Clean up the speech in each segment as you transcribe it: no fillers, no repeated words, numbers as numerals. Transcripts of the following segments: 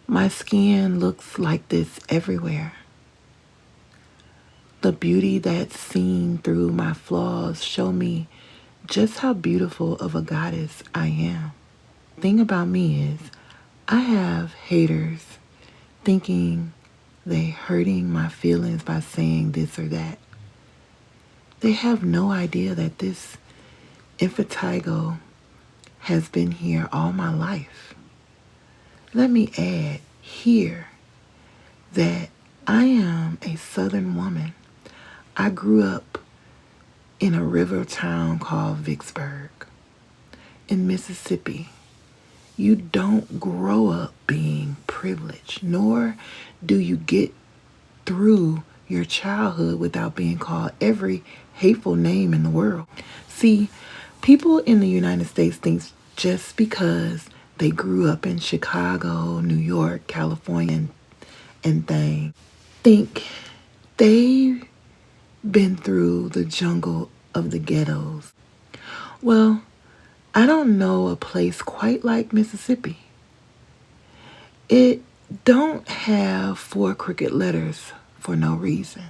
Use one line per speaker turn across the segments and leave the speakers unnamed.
My skin looks like this everywhere. The beauty that's seen through my flaws show me just how beautiful of a goddess I am. Thing about me is I have haters thinking they hurting my feelings by saying this or that. They have no idea that this impetigo has been here all my life. Let me add here that I am a Southern woman. I grew up in a river town called Vicksburg in Mississippi. You don't grow up being privileged, nor do you get through your childhood without being called every hateful name in the world. See, people in the United States think just because they grew up in Chicago, New York, California, and things, think they've been through the jungle of the ghettos. Well, I don't know a place quite like Mississippi. It don't have 4 crooked letters for no reason.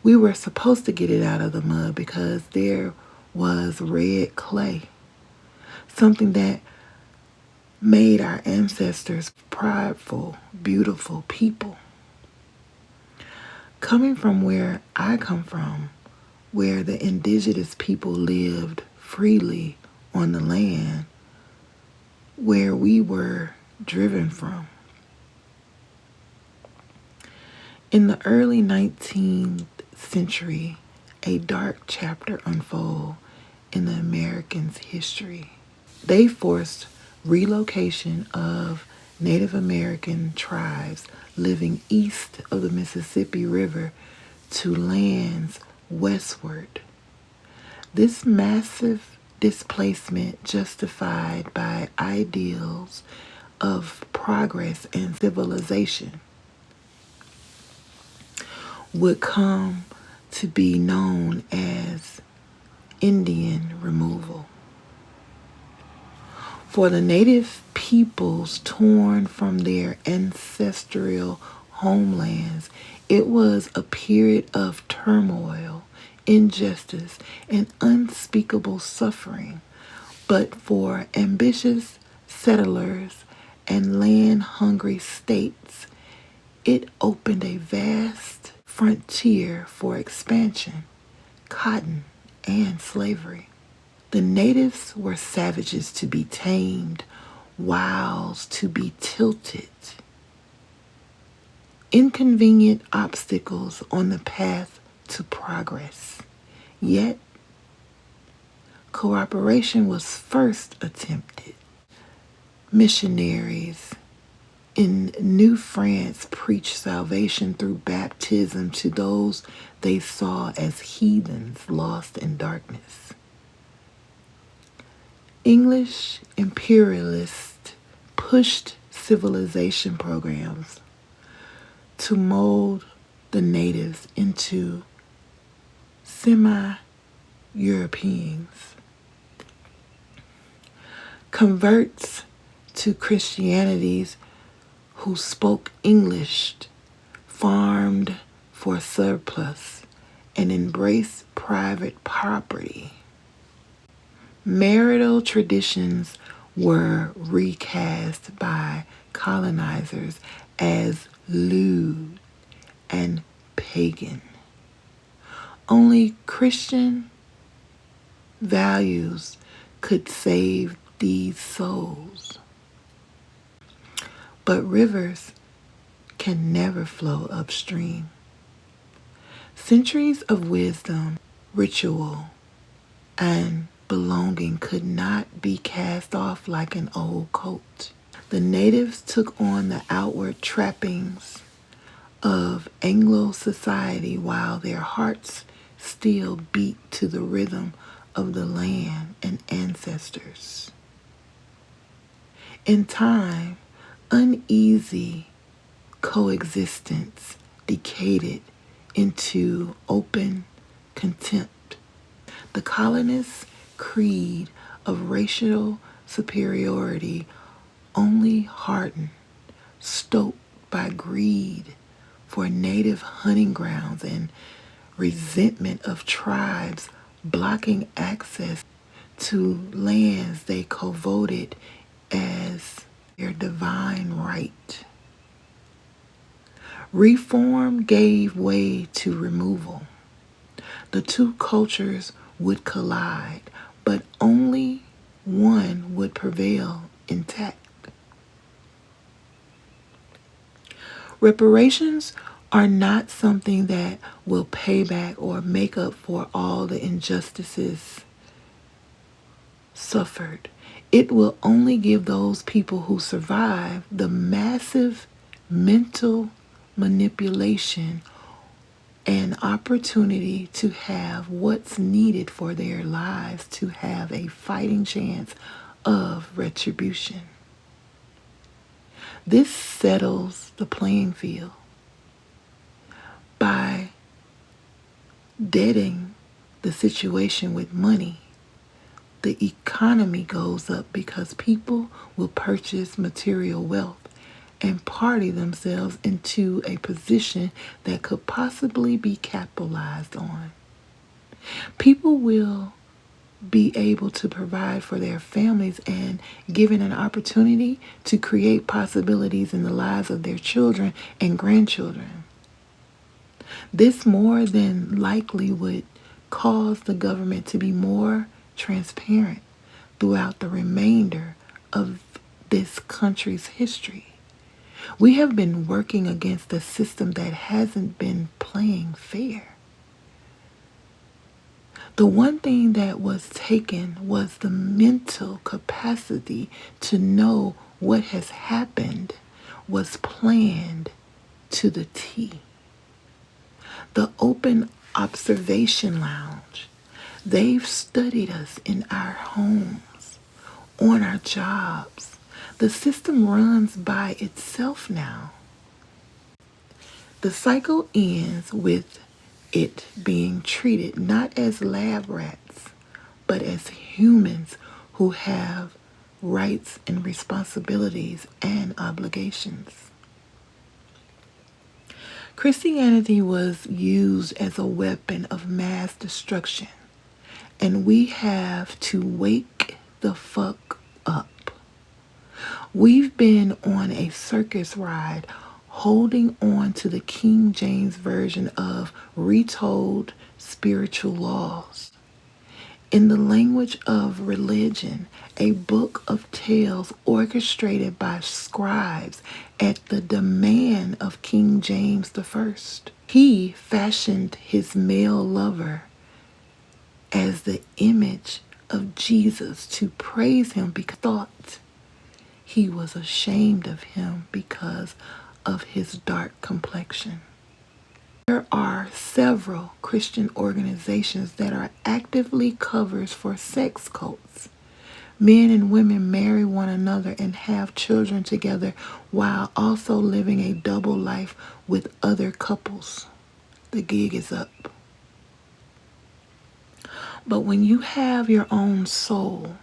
We were supposed to get it out of the mud because there was red clay, something that made our ancestors prideful, beautiful people. Coming from where I come from, where the indigenous people lived freely on the land where we were driven from. In the early 19th century, a dark chapter unfolded in the Americans' history. They forced relocation of Native American tribes living east of the Mississippi River to lands westward. This massive displacement, justified by ideals of progress and civilization, would come to be known as Indian removal. For the native peoples torn from their ancestral homelands, it was a period of turmoil, injustice, and unspeakable suffering. But for ambitious settlers and land-hungry states, it opened a vast frontier for expansion, cotton, and slavery. The natives were savages to be tamed, wiles to be tilted, inconvenient obstacles on the path to progress. Yet, cooperation was first attempted. Missionaries in New France preached salvation through baptism to those they saw as heathens lost in darkness. English imperialists pushed civilization programs to mold the natives into semi-Europeans. Converts to Christianity who spoke English, farmed for surplus, and embraced private property. Marital traditions were recast by colonizers as lewd and pagan. Only Christian values could save these souls. But rivers can never flow upstream. Centuries of wisdom, ritual, and belonging could not be cast off like an old coat. The natives took on the outward trappings of Anglo society while their hearts still beat to the rhythm of the land and ancestors. In time, uneasy coexistence decayed into open contempt. The colonists' creed of racial superiority only hardened, stoked by greed for native hunting grounds and resentment of tribes blocking access to lands they coveted as their divine right. Reform gave way to removal. The two cultures would collide, but only one would prevail intact. Reparations are not something that will pay back or make up for all the injustices suffered. It will only give those people who survive the massive mental manipulation an opportunity to have what's needed for their lives to have a fighting chance of retribution. This settles the playing field by deading the situation with money. The economy goes up because people will purchase material wealth and party themselves into a position that could possibly be capitalized on. People will be able to provide for their families and given an opportunity to create possibilities in the lives of their children and grandchildren. This more than likely would cause the government to be more transparent throughout the remainder of this country's history. We have been working against a system that hasn't been playing fair. The one thing that was taken was the mental capacity to know what has happened was planned to the T. The open observation lounge. They've studied us in our homes, on our jobs. The system runs by itself now. The cycle ends with it being treated not as lab rats, but as humans who have rights and responsibilities and obligations. Christianity was used as a weapon of mass destruction, and we have to wake the fuck up. We've been on a circus ride holding on to the King James Version of retold spiritual laws. In the language of religion, a book of tales orchestrated by scribes at the demand of King James I. He fashioned his male lover as the image of Jesus to praise him because he thought he was ashamed of him because of his dark complexion. There are several Christian organizations that are actively covers for sex cults. Men and women marry one another and have children together while also living a double life with other couples. The gig is up. But when you have your own soul,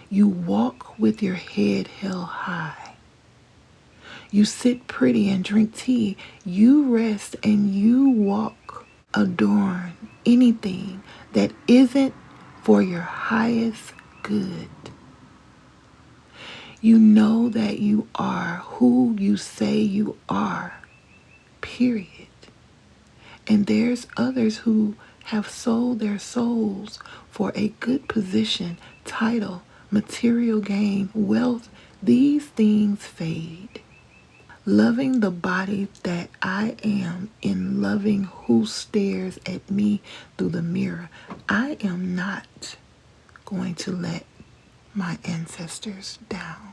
you walk with your head held high. You sit pretty and drink tea. You rest and you walk, adorn anything that isn't for your highest good. You know that you are who you say you are, period. And there's others who have sold their souls for a good position, title, material gain, wealth. These things fade. Loving the body that I am in loving who stares at me through the mirror. I am not going to let my ancestors down.